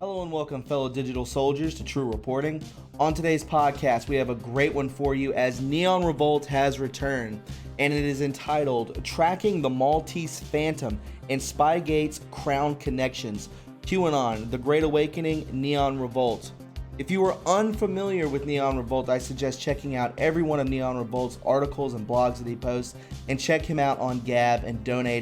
Hello and welcome, fellow digital soldiers, to True Reporting. On today's podcast, we have a great one for you as Neon Revolt has returned, and it is entitled Tracking the Maltese Phantom and Spygate's Crown Connections, QAnon, The Great Awakening, Neon Revolt. If you are unfamiliar with Neon Revolt, I suggest checking out every one of Neon Revolt's articles and blogs that he posts, and check him out on Gab and donate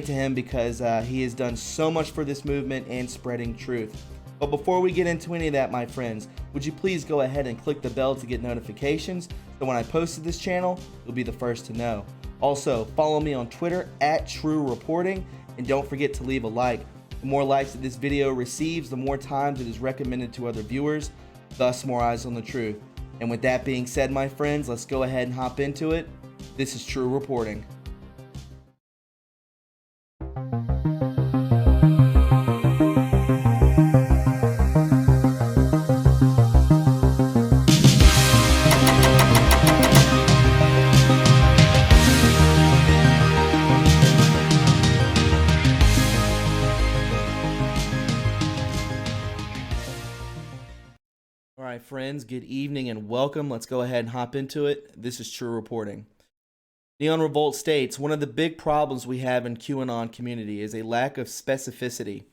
to him because he has done so much for this movement and spreading truth. But before we get into any of that, my friends, would you please go ahead and click the bell to get notifications so when I post to this channel, you'll be the first to know. Also, follow me on Twitter at True Reporting, and don't forget to leave a like. The more likes that this video receives, the more times it is recommended to other viewers, thus more eyes on the truth. And with that being said, my friends, let's go ahead and hop into it. This is True Reporting. All right, friends, good evening and welcome. Let's go ahead and hop into it. This is True Reporting. Neon Revolt states, one of the big problems we have in QAnon community is a lack of specificity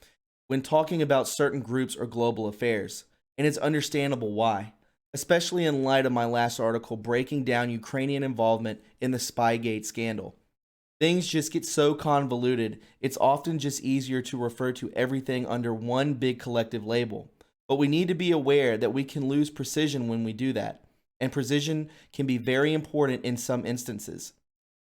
when talking about certain groups or global affairs, and it's understandable why, especially in light of my last article breaking down Ukrainian involvement in the Spygate scandal. Things just get so convoluted, it's often just easier to refer to everything under one big collective label. But we need to be aware that we can lose precision when we do that, and precision can be very important in some instances.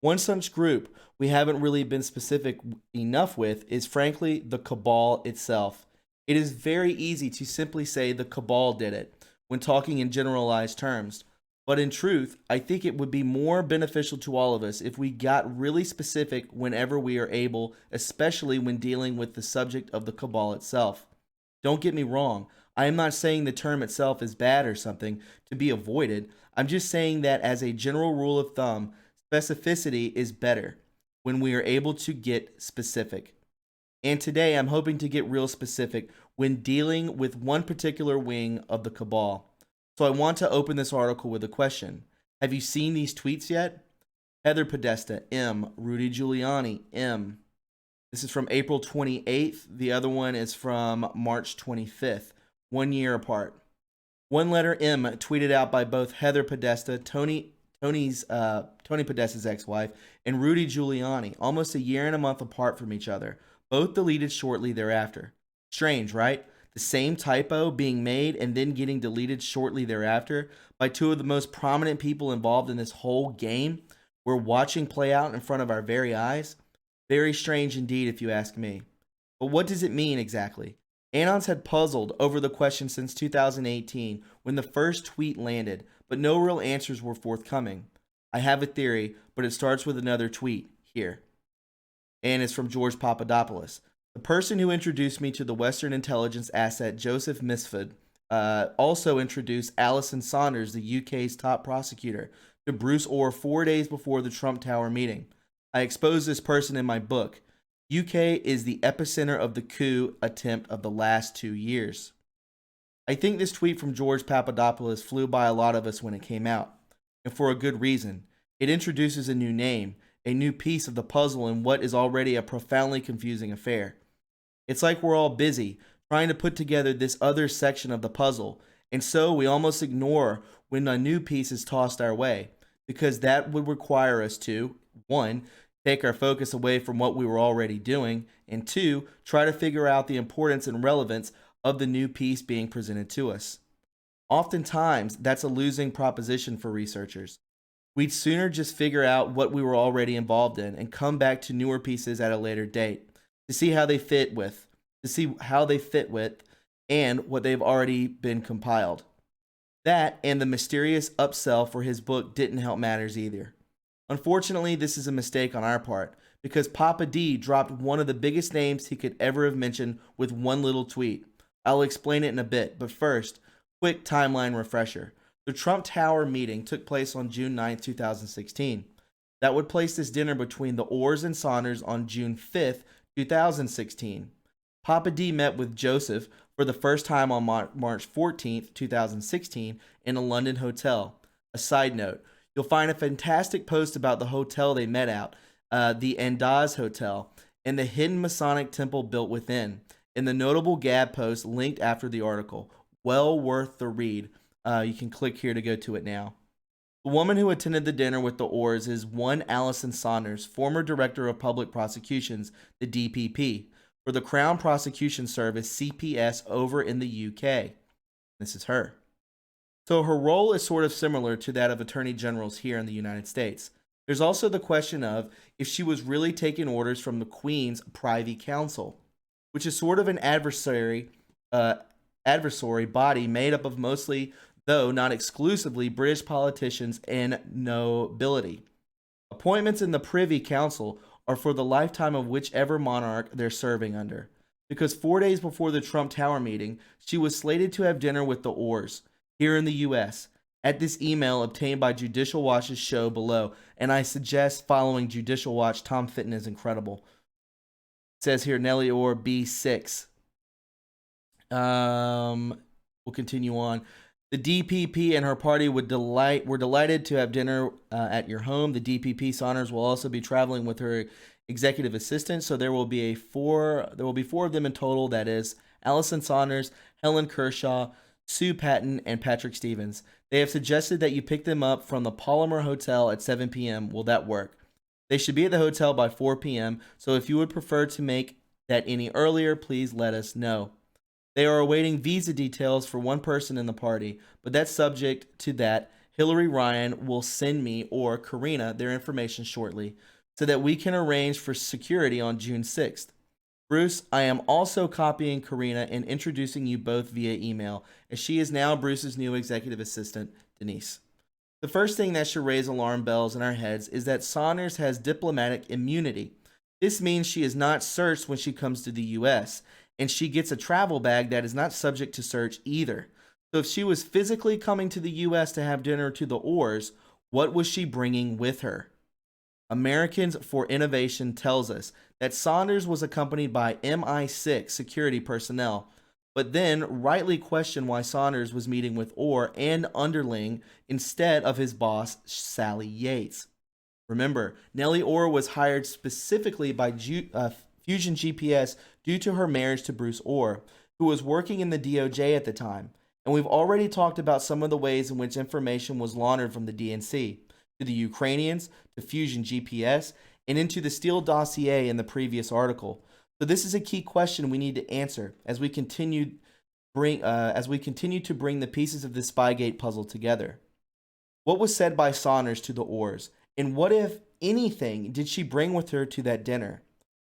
One such group we haven't really been specific enough with is frankly the cabal itself. It is very easy to simply say the cabal did it when talking in generalized terms, but in truth, I think it would be more beneficial to all of us if we got really specific whenever we are able, especially when dealing with the subject of the cabal itself. Don't get me wrong, I am not saying the term itself is bad or something to be avoided. I'm just saying that as a general rule of thumb, specificity is better when we are able to get specific. And today I'm hoping to get real specific when dealing with one particular wing of the cabal. So I want to open this article with a question. Have you seen these tweets yet? Heather Podesta, M. Rudy Giuliani, M. This is from April 28th. The other one is from March 25th, 1 year apart. One letter M tweeted out by both Heather Podesta, Tony Podesta's ex-wife, and Rudy Giuliani, almost a year and a month apart from each other, both deleted shortly thereafter. Strange, right? The same typo being made and then getting deleted shortly thereafter by two of the most prominent people involved in this whole game we're watching play out in front of our very eyes. Very strange indeed, if you ask me. But what does it mean exactly? Anons had puzzled over the question since 2018 when the first tweet landed, but no real answers were forthcoming. I have a theory, but it starts with another tweet here. And it's from George Papadopoulos. The person who introduced me to the Western intelligence asset Joseph Misford also introduced Alison Saunders, the UK's top prosecutor, to Bruce Orr 4 days before the Trump Tower meeting. I expose this person in my book. UK is the epicenter of the coup attempt of the last 2 years. I think this tweet from George Papadopoulos flew by a lot of us when it came out, and for a good reason. It introduces a new name, a new piece of the puzzle in what is already a profoundly confusing affair. It's like we're all busy trying to put together this other section of the puzzle, and so we almost ignore when a new piece is tossed our way, because that would require us to, 1, take our focus away from what we were already doing, and 2, try to figure out the importance and relevance of the new piece being presented to us. Oftentimes, that's a losing proposition for researchers. We'd sooner just figure out what we were already involved in and come back to newer pieces at a later date to see how they fit with, and what they've already been compiled. That and the mysterious upsell for his book didn't help matters either. Unfortunately, this is a mistake on our part because Papa D dropped one of the biggest names he could ever have mentioned with one little tweet. I'll explain it in a bit, but first, quick timeline refresher. The Trump Tower meeting took place on June 9, 2016. That would place this dinner between the Orrs and Saunders on June 5th, 2016. Papa D met with Joseph for the first time on March 14th, 2016, in a London hotel. A side note, you'll find a fantastic post about the hotel they met at, the Andaz Hotel, and the hidden Masonic temple built within, in the notable Gab post linked after the article. Well worth the read. You can click here to go to it now. The woman who attended the dinner with the Orrs is one Alison Saunders, former Director of Public Prosecutions, the DPP, for the Crown Prosecution Service, CPS, over in the UK. This is her. So her role is sort of similar to that of Attorney Generals here in the United States. There's also the question of if she was really taking orders from the Queen's Privy Council, which is sort of an adversary body made up of mostly, though not exclusively, British politicians and nobility. Appointments in the Privy Council are for the lifetime of whichever monarch they're serving under. Because 4 days before the Trump Tower meeting, she was slated to have dinner with the Orrs here in the U.S. at this email obtained by Judicial Watch's show below. And I suggest following Judicial Watch. Tom Fitton is incredible. It says here, Nellie Orr, B6. We'll continue on. The DPP and her party were delighted to have dinner at your home. The DPP Saunders will also be traveling with her executive assistant, so there will be four of them in total. That is Alison Saunders, Helen Kershaw, Sue Patton, and Patrick Stevens. They have suggested that you pick them up from the Palmer Hotel at 7 p.m. Will that work? They should be at the hotel by 4 p.m., so if you would prefer to make that any earlier, please let us know. They are awaiting visa details for one person in the party, but that's subject to that. Hillary Ryan will send me or Karina their information shortly so that we can arrange for security on June 6th. Bruce, I am also copying Karina and introducing you both via email, as she is now Bruce's new executive assistant, Denise. The first thing that should raise alarm bells in our heads is that Saunders has diplomatic immunity. This means she is not searched when she comes to the U.S., and she gets a travel bag that is not subject to search either. So if she was physically coming to the U.S. to have dinner to the Orrs, what was she bringing with her? Americans for Innovation tells us that Saunders was accompanied by MI6 security personnel, but then rightly questioned why Saunders was meeting with Orr and underling instead of his boss, Sally Yates. Remember, Nellie Orr was hired specifically by Fusion GPS due to her marriage to Bruce Orr, who was working in the DOJ at the time. And we've already talked about some of the ways in which information was laundered from the DNC to the Ukrainians, to Fusion GPS, and into the Steele dossier in the previous article. So this is a key question we need to answer as we continue to bring the pieces of the Spygate puzzle together. What was said by Saunders to the Orrs, and what, if anything, did she bring with her to that dinner?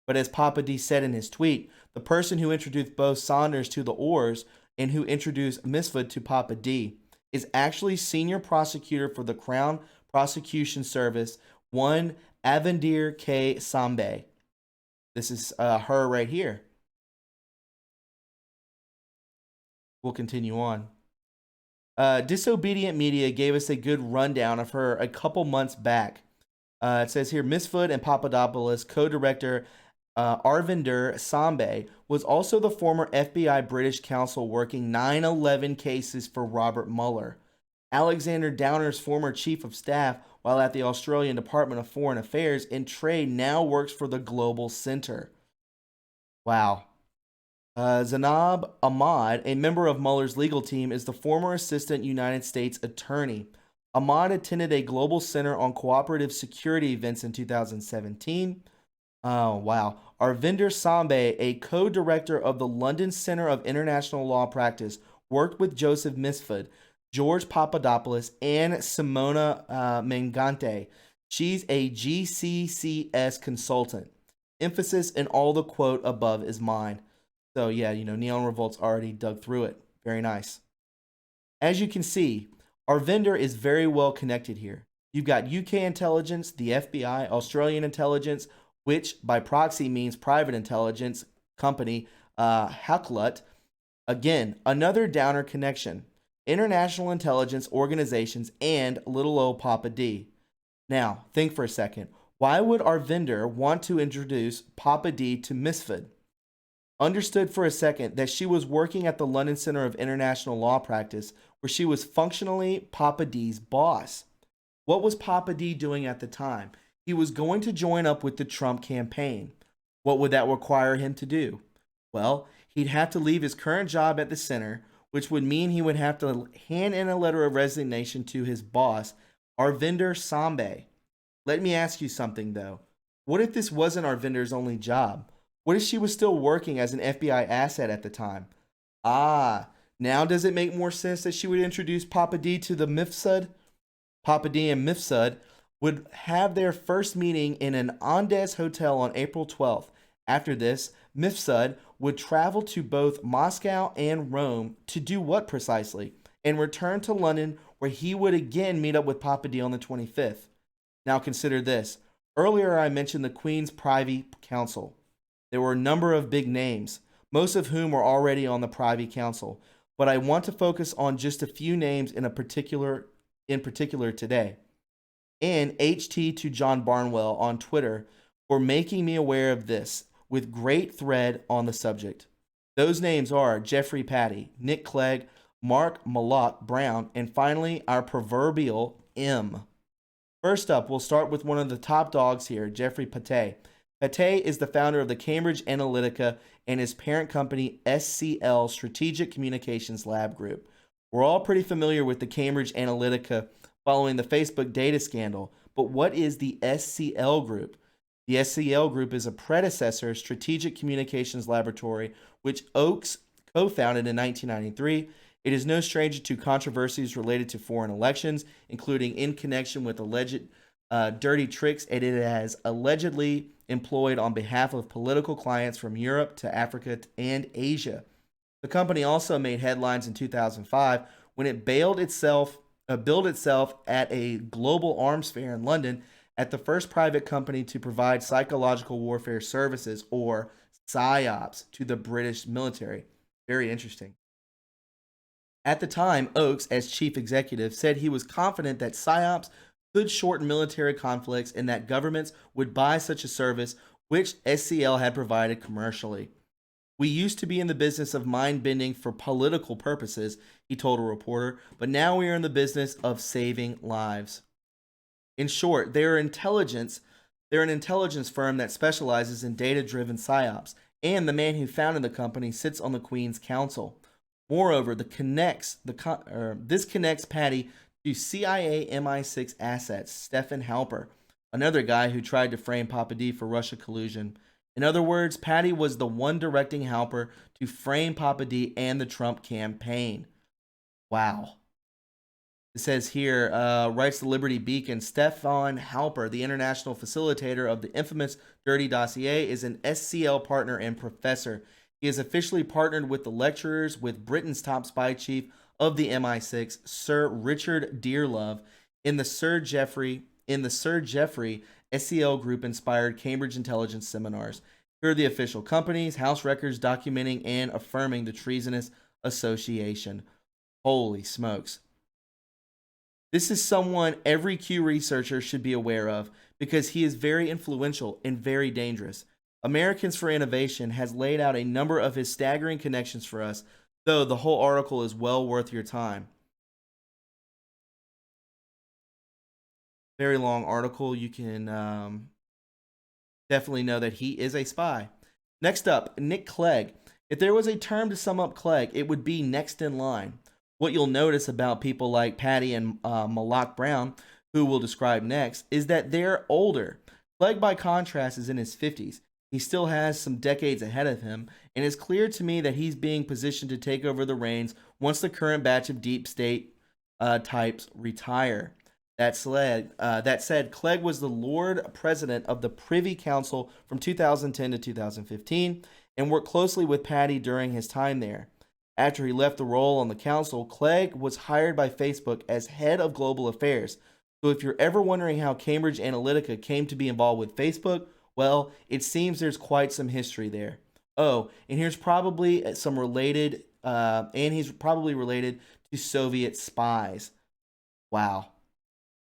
But as Papa D said in his tweet, the person who introduced both Saunders to the Orrs and who introduced Misfud to Papa D is actually senior prosecutor for the Crown Prosecution Service, one Avandir K. Sambe. This is her right here. We'll continue on. Disobedient Media gave us a good rundown of her a couple months back. It says here, Misfud and Papadopoulos co-director Arvinder Sambe was also the former FBI British counsel working 9/11 cases for Robert Mueller. Alexander Downer's former chief of staff while at the Australian Department of Foreign Affairs and Trade now works for the Global Center. Wow. Zainab Ahmad, a member of Mueller's legal team, is the former assistant United States attorney. Ahmad attended a Global Center on Cooperative Security events in 2017. Oh, wow. Arvinder Sambe, a co-director of the London Center of International Law Practice, worked with Joseph Misfud, George Papadopoulos, and Simona Mangante. She's a GCCS consultant. Emphasis in all the quote above is mine. So yeah, Neon Revolt's already dug through it. Very nice. As you can see, Arvinder is very well connected here. You've got UK intelligence, the FBI, Australian intelligence, which by proxy means private intelligence company, Haklut. Again, another Downer connection. International intelligence organizations and little old Papa D. Now, think for a second. Why would Arvinder want to introduce Papa D to Misfud? understood for a second that she was working at the London Center of International Law Practice, where she was functionally Papa D's boss. What was Papa D doing at the time? He was going to join up with the Trump campaign. What would that require him to do? Well, he'd have to leave his current job at the center, which would mean he would have to hand in a letter of resignation to his boss, Arvinder Sambe. Let me ask you something, though. What if this wasn't Arvinder's only job? What if she was still working as an FBI asset at the time? Ah, now does it make more sense that she would introduce Papa D to the Mifsud? Papa D and Mifsud would have their first meeting in an Andes hotel on April 12th. After this, Mifsud would travel to both Moscow and Rome to do what precisely? And return to London, where he would again meet up with Papa D on the 25th. Now consider this. Earlier I mentioned the Queen's Privy Council. There were a number of big names, most of whom were already on the Privy Council, but I want to focus on just a few names in particular today. And HT to John Barnwell on Twitter for making me aware of this with great thread on the subject. Those names are Jeffrey Patty, Nick Clegg, Mark Malloch Brown, and finally our proverbial M. First up, we'll start with one of the top dogs here, Jeffrey Patay. Patay is the founder of the Cambridge Analytica and his parent company SCL Strategic Communications Lab Group. We're all pretty familiar with the Cambridge Analytica following the Facebook data scandal, but what is the SCL Group? The SCL Group is a predecessor strategic communications laboratory which Oakes co-founded in 1993. It is no stranger to controversies related to foreign elections, including in connection with alleged dirty tricks it has allegedly employed on behalf of political clients from Europe to Africa and Asia. The company also made headlines in 2005 when it billed itself at a global arms fair in London at the first private company to provide psychological warfare services, or PSYOPs, to the British military. Very interesting. At the time, Oakes, as chief executive, said he was confident that PSYOPs could shorten military conflicts and that governments would buy such a service, which SCL had provided commercially. We used to be in the business of mind bending for political purposes, he told a reporter, but now we are in the business of saving lives. In short, they're an intelligence firm that specializes in data-driven psyops, and the man who founded the company sits on the Queen's Council. Moreover, this connects Patty to CIA MI6 assets, Stephen Halper, another guy who tried to frame Papa D for Russia collusion. In other words, Patty was the one directing Halper to frame Papa D and the Trump campaign. Wow. It says here, writes the Liberty Beacon, Stefan Halper, the international facilitator of the infamous Dirty Dossier, is an SCL partner and professor. He is officially partnered with the lecturers with Britain's top spy chief of the MI6, Sir Richard Dearlove, in the Sir Geoffrey SCL Group-inspired Cambridge intelligence seminars. Here are the official companies, House records documenting and affirming the treasonous association. Holy smokes. This is someone every Q researcher should be aware of because he is very influential and very dangerous. Americans for Innovation has laid out a number of his staggering connections for us, though the whole article is well worth your time. Very long article. You can definitely know that he is a spy. Next up, Nick Clegg. If there was a term to sum up Clegg, it would be next in line. What you'll notice about people like Patty and Malloch Brown, who we'll describe next, is that they're older. Clegg, by contrast, is in his 50s. He still has some decades ahead of him, and it's clear to me that he's being positioned to take over the reins once the current batch of deep state types retire. That said, Clegg was the Lord President of the Privy Council from 2010 to 2015 and worked closely with Patty during his time there. After he left the role on the council, Clegg was hired by Facebook as head of global affairs. So if you're ever wondering how Cambridge Analytica came to be involved with Facebook, well, it seems there's quite some history there. Oh, and here's probably some related, and he's probably related to Soviet spies. Wow.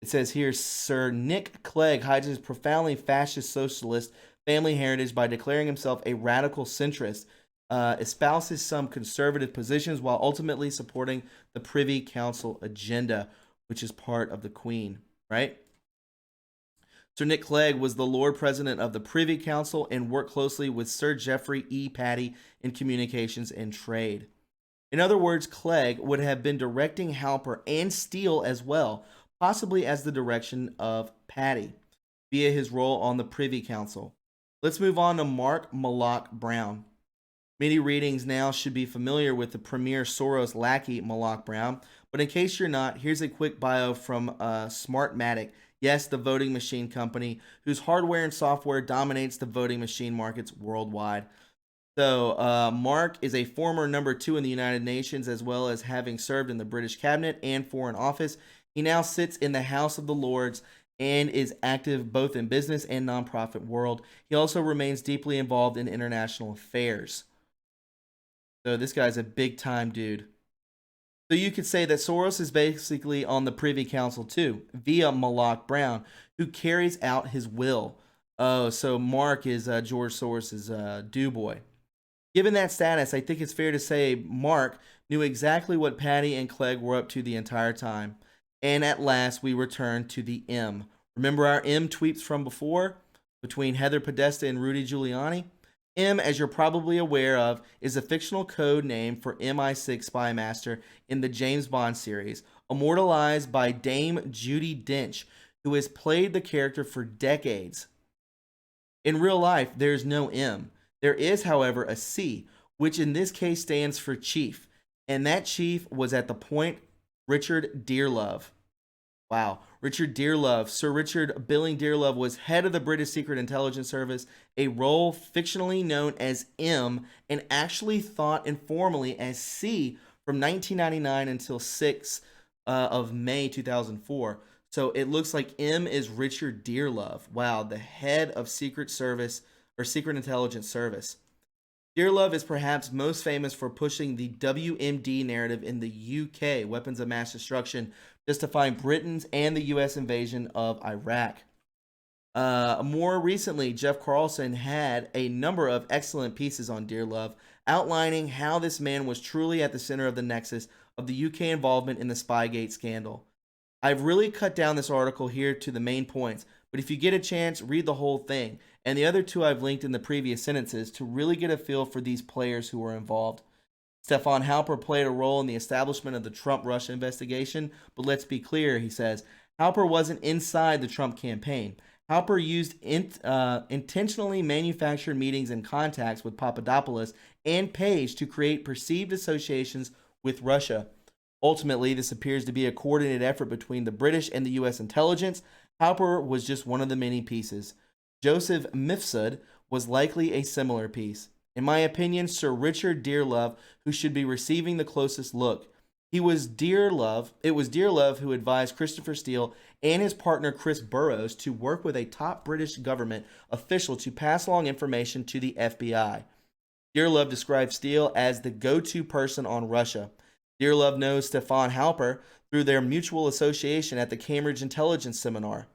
It says here, Sir Nick Clegg hides his profoundly fascist socialist family heritage by declaring himself a radical centrist. espouses some conservative positions while ultimately supporting the Privy Council agenda, which is part of the Queen, right? Sir Nick Clegg was the Lord President of the Privy Council and worked closely with Sir Geoffrey E. Patty in communications and trade. In other words, Clegg would have been directing Halper and Steele as well, possibly as the direction of Patty, via his role on the Privy Council. Let's move on to Mark Malloch Brown. Many readings now should be familiar with the premier Soros lackey Malloch Brown, but in case you're not, here's a quick bio from Smartmatic. Yes, the voting machine company whose hardware and software dominates the voting machine markets worldwide. So, Mark is a former number 2 in the United Nations, as well as having served in the British Cabinet and Foreign Office. He now sits in the House of the Lords and is active both in business and nonprofit world. He also remains deeply involved in international affairs. So this guy's a big time dude. So you could say that Soros is basically on the Privy Council too, via Malloch Brown, who carries out his will. Oh, so Mark is George Soros's do-boy. Given that status, I think it's fair to say Mark knew exactly what Patty and Clegg were up to the entire time. And at last, we return to the M. Remember our M tweets from before? Between Heather Podesta and Rudy Giuliani? M, as you're probably aware of, is a fictional code name for MI6 spy master in the James Bond series, immortalized by Dame Judi Dench, who has played the character for decades. In real life, there's no M. There is, however, a C, which in this case stands for Chief, and that chief was at the point Richard Dearlove. Wow, Richard Dearlove. Sir Richard Billing Dearlove was head of the British Secret Intelligence Service, a role fictionally known as M and actually thought informally as C from 1999 until 6 of May 2004. So it looks like M is Richard Dearlove. Wow, the head of Secret Service or Secret Intelligence Service. Dearlove is perhaps most famous for pushing the WMD narrative in the UK, weapons of mass destruction, justifying Britain's and the US invasion of Iraq. More recently, Jeff Carlson had a number of excellent pieces on Dearlove, outlining how this man was truly at the center of the nexus of the UK involvement in the Spygate scandal. I've really cut down this article here to the main points, but if you get a chance, read the whole thing. And the other two I've linked in the previous sentences to really get a feel for these players who were involved. Stefan Halper played a role in the establishment of the Trump-Russia investigation, but let's be clear, he says, Halper wasn't inside the Trump campaign. Halper used intentionally manufactured meetings and contacts with Papadopoulos and Page to create perceived associations with Russia. Ultimately, this appears to be a coordinated effort between the British and the U.S. intelligence. Halper was just one of the many pieces. Joseph Mifsud was likely a similar piece. In my opinion, Sir Richard Dearlove, who should be receiving the closest look. It was Dearlove who advised Christopher Steele and his partner Chris Burrows to work with a top British government official to pass along information to the FBI. Dearlove described Steele as the go-to person on Russia. Dearlove knows Stefan Halper through their mutual association at the Cambridge Intelligence Seminar.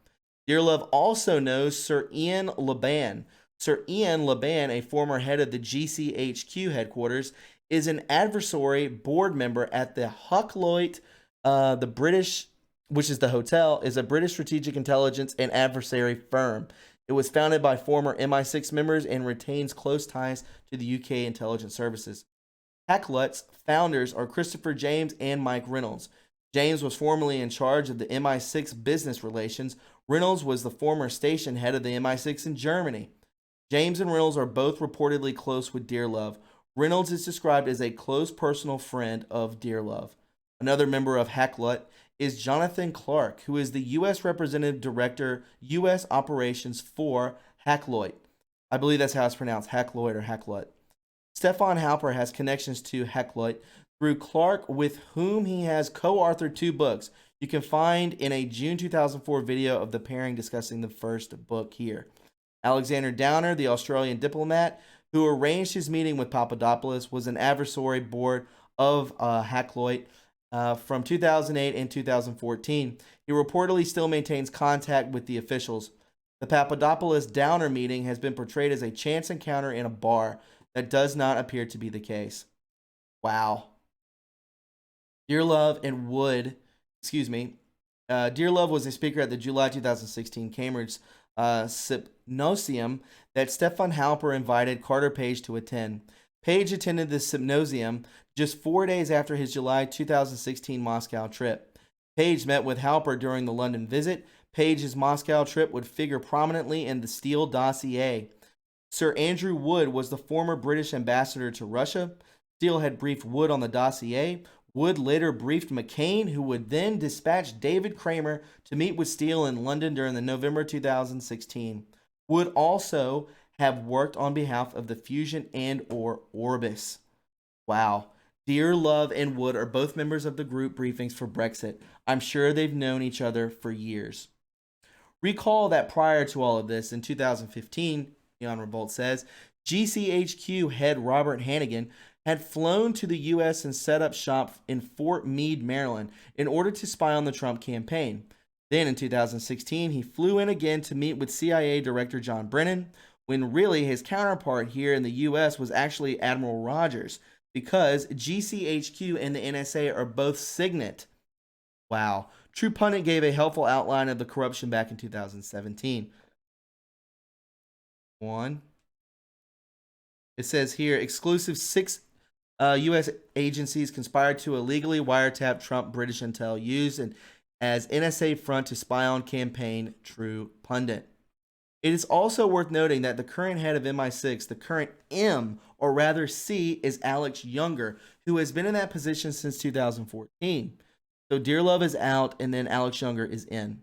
Dearlove also knows Sir Ian Laban. Sir Ian Laban, a former head of the GCHQ headquarters, is an advisory board member at the Huckloit, the British, which is the hotel, is a British strategic intelligence and adversary firm. It was founded by former MI6 members and retains close ties to the UK intelligence services. Hacklott's founders are Christopher James and Mike Reynolds. James was formerly in charge of the MI6 business relations. Reynolds was the former station head of the MI6 in Germany. James and Reynolds are both reportedly close with Dearlove. Reynolds is described as a close personal friend of Dearlove. Another member of Hacklott is Jonathan Clark, who is the U.S. Representative Director, U.S. Operations for Hacklott. I believe that's how it's pronounced, Hacklott or Hacklott. Stefan Halper has connections to Hacklott through Clark, with whom he has co-authored 2 books. You can find in a June 2004 video of the pairing discussing the first book here. Alexander Downer, the Australian diplomat who arranged his meeting with Papadopoulos, was an advisory board of Hacklott from 2008 and 2014. He reportedly still maintains contact with the officials. The Papadopoulos-Downer meeting has been portrayed as a chance encounter in a bar. That does not appear to be the case. Wow. Dearlove and Wood, excuse me, Dearlove was a speaker at the July 2016 Cambridge symposium that Stefan Halper invited Carter Page to attend. Page attended the symposium just 4 days after his July 2016 Moscow trip. Page met with Halper during the London visit. Page's Moscow trip would figure prominently in the Steele dossier. Sir Andrew Wood was the former British ambassador to Russia. Steele had briefed Wood on the dossier. Wood later briefed McCain, who would then dispatch David Kramer to meet with Steele in London during the November 2016. Wood also have worked on behalf of the Fusion and or Orbis. Wow. Dearlove and Wood are both members of the group briefings for Brexit. I'm sure they've known each other for years. Recall that prior to all of this, in 2015, Beyond Revolt says, GCHQ head Robert Hannigan had flown to the U.S. and set up shop in Fort Meade, Maryland, in order to spy on the Trump campaign. Then in 2016, he flew in again to meet with CIA Director John Brennan, when really his counterpart here in the U.S. was actually Admiral Rogers, because GCHQ and the NSA are both signet. Wow. True Pundit gave a helpful outline of the corruption back in 2017. It says here, exclusive 6 U.S. agencies conspired to illegally wiretap Trump British intel used as NSA front to spy on campaign. True Pundit. It is also worth noting that the current head of MI6, the current M, or rather C, is Alex Younger, who has been in that position since 2014. So Dearlove is out, and then Alex Younger is in.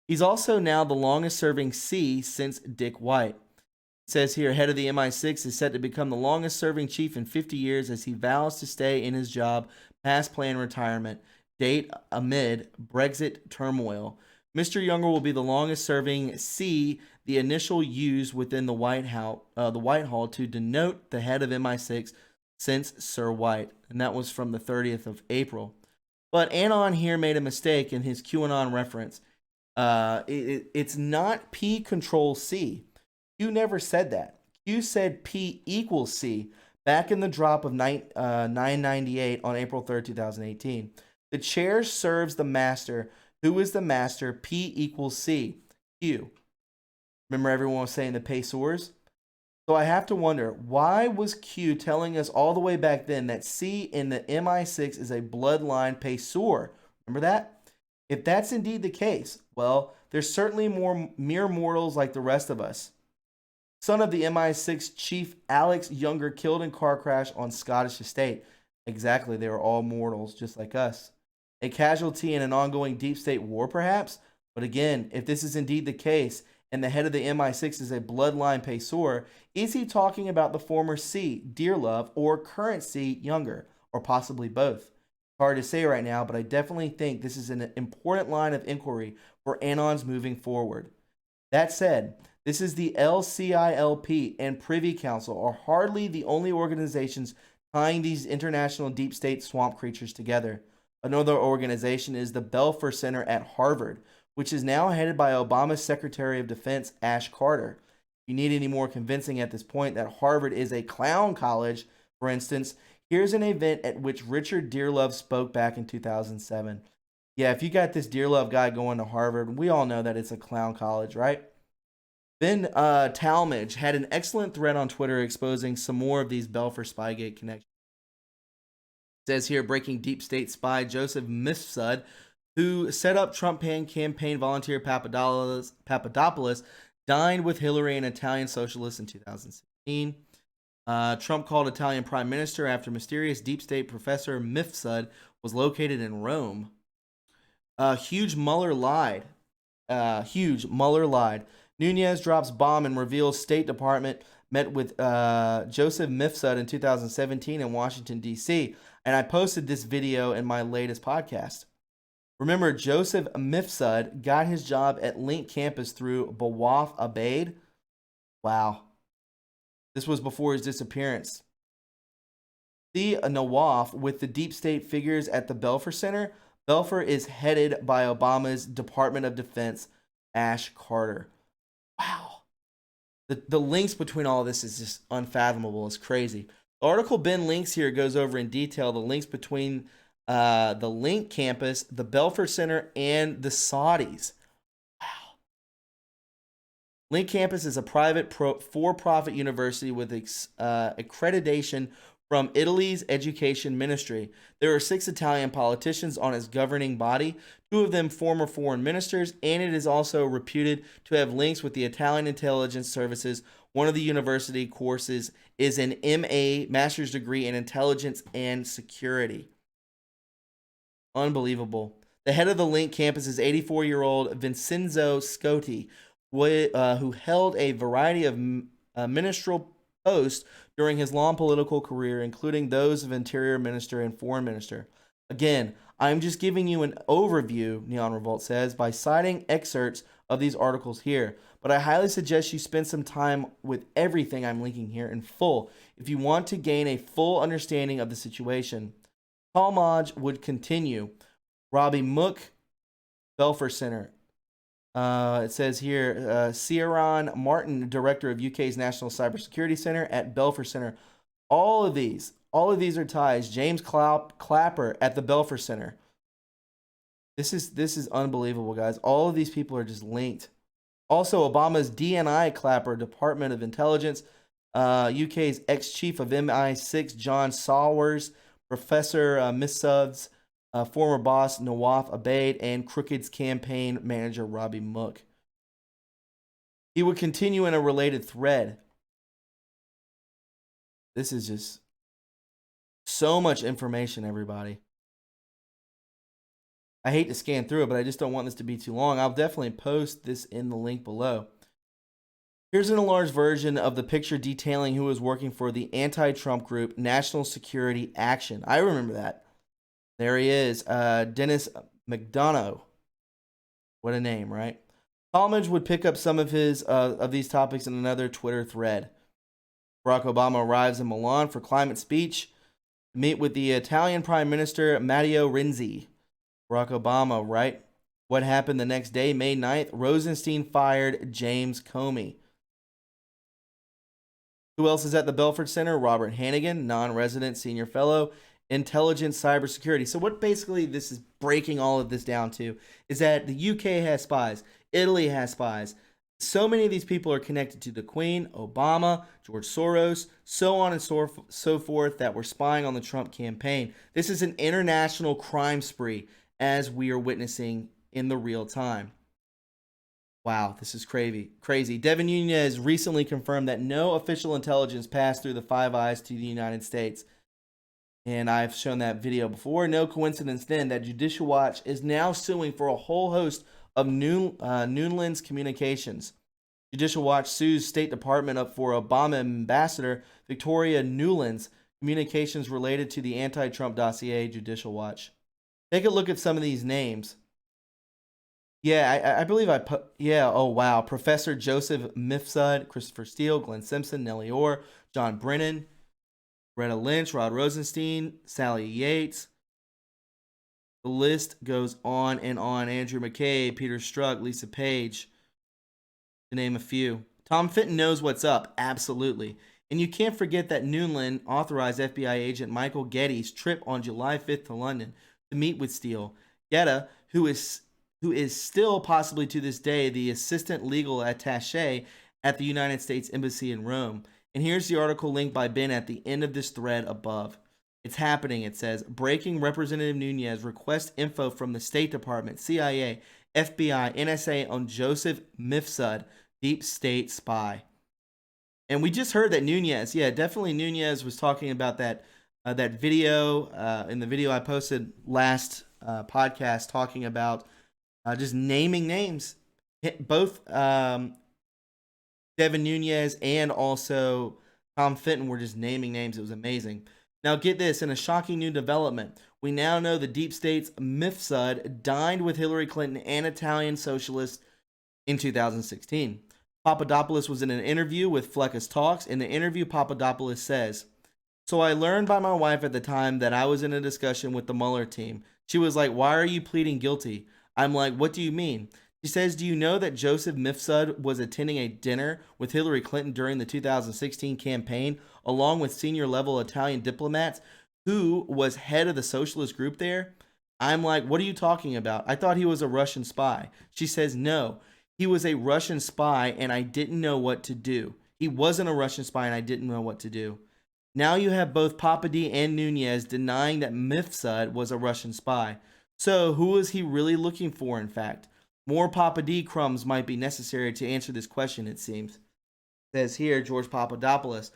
He's also now the longest-serving C since Dick White. It says here, head of the MI6 is set to become the longest-serving chief in 50 years as he vows to stay in his job past planned retirement date amid Brexit turmoil. Mr. Younger will be the longest-serving C, the initial used within the Whitehall to denote the head of MI6 since Sir White, and that was from the 30th of April. But Anon here made a mistake in his QAnon reference. It's not P control C. Q never said that. Q said P equals C back in the drop of 998 on April 3rd, 2018. The chair serves the master. Who is the master? P equals C. Q. Remember everyone was saying the Pacers? So I have to wonder, why was Q telling us all the way back then that C in the MI6 is a bloodline Pacer? Remember that? If that's indeed the case, well, there's certainly more mere mortals like the rest of us. Son of the MI6 chief Alex Younger killed in car crash on Scottish estate. Exactly, they were all mortals just like us. A casualty in an ongoing deep state war, perhaps? But again, if this is indeed the case, and the head of the MI6 is a bloodline Pacer, is he talking about the former C, Dearlove, or current C, Younger, or possibly both? Hard to say right now, but I definitely think this is an important line of inquiry for Anons moving forward. That said, this is the LCILP and Privy Council are hardly the only organizations tying these international deep state swamp creatures together. Another organization is the Belfer Center at Harvard, which is now headed by Obama's Secretary of Defense, Ash Carter. If you need any more convincing at this point that Harvard is a clown college, for instance, here's an event at which Richard Dearlove spoke back in 2007. Yeah, if you got this Dearlove guy going to Harvard, we all know that it's a clown college, right? Ben Talmadge had an excellent thread on Twitter exposing some more of these Belfer Spygate connections. It says here, breaking deep state spy Joseph Mifsud, who set up Trump campaign volunteer Papadopoulos, dined with Hillary and Italian socialists in 2016. Trump called Italian prime minister after mysterious deep state professor Mifsud was located in Rome. Huge Mueller lied. Nunez drops bomb and reveals State Department met with Joseph Mifsud in 2017 in Washington, D.C. And I posted this video in my latest podcast. Remember, Joseph Mifsud got his job at Link Campus through Bawaf Abaid. Wow. This was before his disappearance. See Nawaf with the deep state figures at the Belfer Center. Belfer is headed by Obama's Department of Defense, Ash Carter. Wow. The links between all this is just unfathomable. It's crazy. The article Ben links here goes over in detail the links between the Link campus, the Belfer Center, and the Saudis. Link campus is a private for-profit university with accreditation from Italy's education ministry. There are 6 Italian politicians on its governing body, 2 of them former foreign ministers, and it is also reputed to have links with the Italian intelligence services. One of the university courses is an MA, master's degree in intelligence and security. Unbelievable. The head of the Link campus is 84-year-old Vincenzo Scotti, who held a variety of ministerial posts during his long political career, including those of Interior Minister and Foreign Minister. Again, I'm just giving you an overview, Neon Revolt says, by citing excerpts of these articles here, but I highly suggest you spend some time with everything I'm linking here in full if you want to gain a full understanding of the situation. Talmadge would continue. Robbie Mook, Belfer Center. It says here, Ciaran Martin, director of UK's National Cybersecurity Center at Belfer Center. All of these are ties. James Clapper at the Belfer Center. This is unbelievable, guys. All of these people are just linked. Also, Obama's DNI Clapper, Department of Intelligence, UK's ex-chief of MI6, John Sawers, Professor Missud's former boss Nawaf Abaid, and Crooked's campaign manager Robbie Mook. He would continue in a related thread. This is just so much information, everybody. I hate to scan through it, but I just don't want this to be too long. I'll definitely post this in the link below. Here's an enlarged version of the picture detailing who was working for the anti-Trump group National Security Action. I remember that. There he is, Dennis McDonough. What a name, right? Talmadge would pick up some of these topics in another Twitter thread. Barack Obama arrives in Milan for climate speech to meet with the Italian Prime Minister Matteo Renzi. Barack Obama, right? What happened the next day, May 9th? Rosenstein fired James Comey. Who else is at the Belford Center? Robert Hannigan, non-resident senior fellow, intelligence cybersecurity. So what basically this is breaking all of this down to is that the UK has spies, Italy has spies. So many of these people are connected to the Queen, Obama, George Soros, so on and so forth, that were spying on the Trump campaign. This is an international crime spree, as we are witnessing in the real time. Wow, this is crazy. Devin Nunes recently confirmed that no official intelligence passed through the Five Eyes to the United States. And I've shown that video before. No coincidence then that Judicial Watch is now suing for a whole host of Nuland's communications. Judicial Watch sues State Department up for Obama Ambassador Victoria Nuland's communications related to the anti-Trump dossier. Judicial Watch. Take a look at some of these names. Yeah, I believe I put. Yeah, oh wow. Professor Joseph Mifsud, Christopher Steele, Glenn Simpson, Nellie Orr, John Brennan, Greta Lynch, Rod Rosenstein, Sally Yates. The list goes on and on. Andrew McCabe, Peter Strzok, Lisa Page, to name a few. Tom Fitton knows what's up, absolutely. And you can't forget that Nuland authorized FBI agent Michael Getty's trip on July 5th to London to meet with Steele. Getta, who is still possibly to this day the assistant legal attaché at the United States Embassy in Rome. And here's the article linked by Ben at the end of this thread above. It's happening, it says. Breaking: Representative Nunes requests info from the State Department, CIA, FBI, NSA on Joseph Mifsud, deep state spy. And we just heard that Nunes, yeah, definitely Nunes was talking about that video in the video I posted last podcast, talking about just naming names. Both Devin Nunes and also Tom Fitton were just naming names. It was amazing. Now get this, in a shocking new development, we now know the deep state's Mifsud dined with Hillary Clinton and Italian socialists in 2016. Papadopoulos was in an interview with Fleckus Talks. In the interview, Papadopoulos says, "So I learned by my wife at the time that I was in a discussion with the Mueller team. She was like, 'Why are you pleading guilty?' I'm like, 'What do you mean?' She says, do you know that Joseph Mifsud was attending a dinner with Hillary Clinton during the 2016 campaign, along with senior level Italian diplomats who was head of the socialist group there? I'm like, what are you talking about? I thought he was a Russian spy. She says, no, he was a Russian spy and I didn't know what to do. He wasn't a Russian spy and I didn't know what to do. Now you have both Papadi and Nunez denying that Mifsud was a Russian spy. So who is he really looking for, in fact? More Papadi crumbs might be necessary to answer this question, it seems. It says here, George Papadopoulos.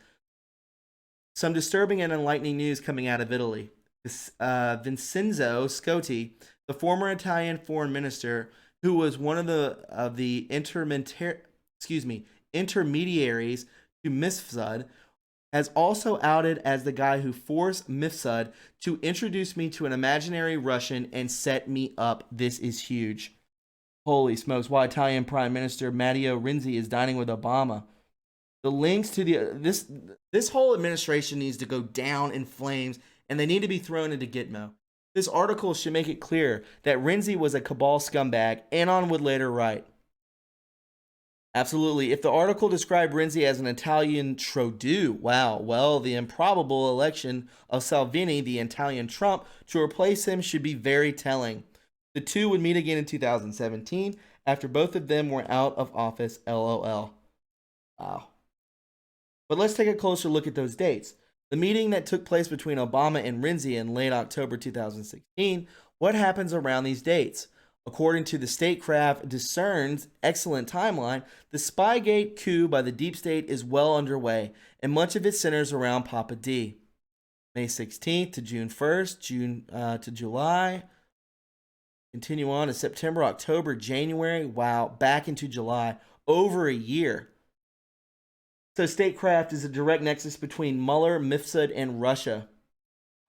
Some disturbing and enlightening news coming out of Italy. Vincenzo Scotti, the former Italian foreign minister, who was one of the intermediaries to Mifsud, has also outed as the guy who forced Mifsud to introduce me to an imaginary Russian and set me up. This is huge. Holy smokes, while Italian Prime Minister Matteo Renzi is dining with Obama. The links to this whole administration needs to go down in flames, and they need to be thrown into Gitmo. This article should make it clear that Renzi was a cabal scumbag, Anon would later write. Absolutely. If the article described Renzi as an Italian Trudeau, wow, well, the improbable election of Salvini, the Italian Trump, to replace him should be very telling. The two would meet again in 2017 after both of them were out of office, LOL. Wow. But let's take a closer look at those dates. The meeting that took place between Obama and Renzi in late October 2016, what happens around these dates? According to the Statecraft Discern's excellent timeline, the Spygate coup by the deep state is well underway, and much of it centers around Papa D. May 16th to June 1st, June to July, continue on to September, October, January, wow, back into July, over a year. So Statecraft is a direct nexus between Mueller, Mifsud, and Russia.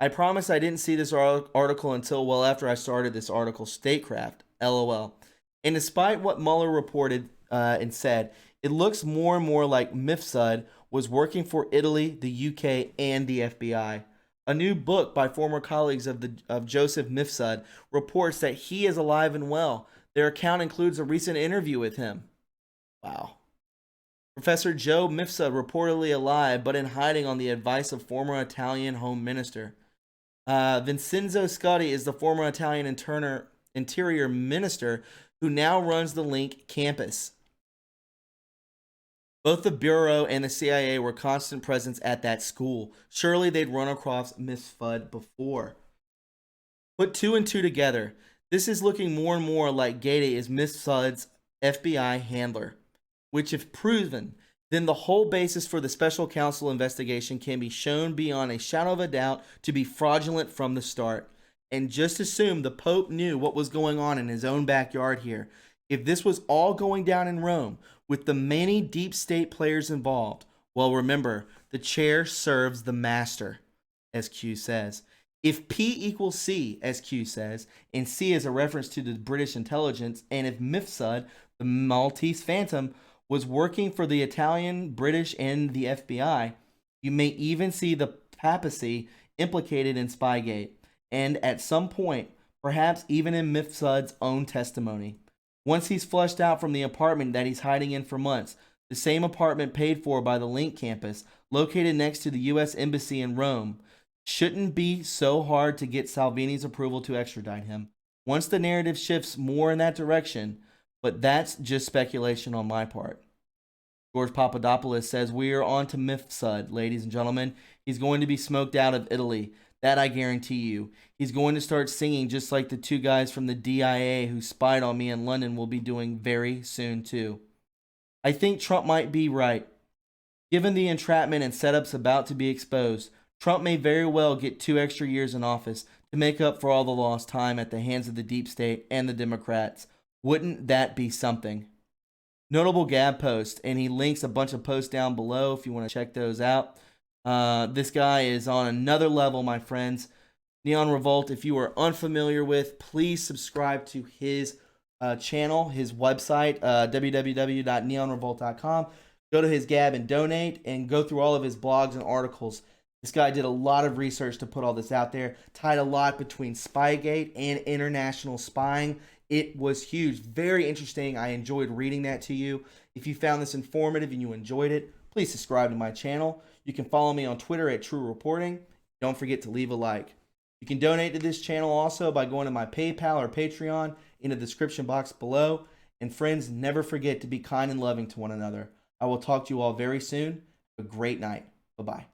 I promise I didn't see this article until well after I started this article, Statecraft, LOL. And despite what Mueller reported and said, it looks more and more like Mifsud was working for Italy, the UK, and the FBI. A new book by former colleagues of Joseph Mifsud reports that he is alive and well. Their account includes a recent interview with him. Wow. Professor Joe Mifsud reportedly alive but in hiding on the advice of former Italian Home Minister. Vincenzo Scotti is the former Italian Interior Minister who now runs the Link campus. Both the Bureau and the CIA were constant presence at that school. Surely they'd run across Mifsud before. Put two and two together. This is looking more and more like Gade is Mifsud's FBI handler, which if proven, then the whole basis for the special counsel investigation can be shown beyond a shadow of a doubt to be fraudulent from the start. And just assume the Pope knew what was going on in his own backyard here. If this was all going down in Rome, with the many deep state players involved, well, remember, the chair serves the master, as Q says. If P equals C, as Q says, and C is a reference to the British intelligence, and if Mifsud, the Maltese Phantom, was working for the Italian, British, and the FBI, you may even see the papacy implicated in Spygate, and at some point, perhaps even in Mifsud's own testimony. Once he's flushed out from the apartment that he's hiding in for months, the same apartment paid for by the Link campus, located next to the U.S. Embassy in Rome, shouldn't be so hard to get Salvini's approval to extradite him. Once the narrative shifts more in that direction, but that's just speculation on my part. George Papadopoulos says, we are on to Mifsud, ladies and gentlemen. He's going to be smoked out of Italy. That I guarantee you. He's going to start singing just like the two guys from the DIA who spied on me in London will be doing very soon too. I think Trump might be right. Given the entrapment and setups about to be exposed, Trump may very well get 2 extra years in office to make up for all the lost time at the hands of the deep state and the Democrats. Wouldn't that be something? Notable Gab post, and he links a bunch of posts down below if you want to check those out. This guy is on another level, my friends. Neon Revolt, if you are unfamiliar with, please subscribe to his channel, his website, www.neonrevolt.com. Go to his Gab and donate, and go through all of his blogs and articles. This guy did a lot of research to put all this out there, tied a lot between Spygate and international spying. It was huge. Very interesting. I enjoyed reading that to you. If you found this informative and you enjoyed it, please subscribe to my channel. You can follow me on Twitter at True Reporting. Don't forget to leave a like. You can donate to this channel also by going to my PayPal or Patreon in the description box below. And friends, never forget to be kind and loving to one another. I will talk to you all very soon. Have a great night. Bye-bye.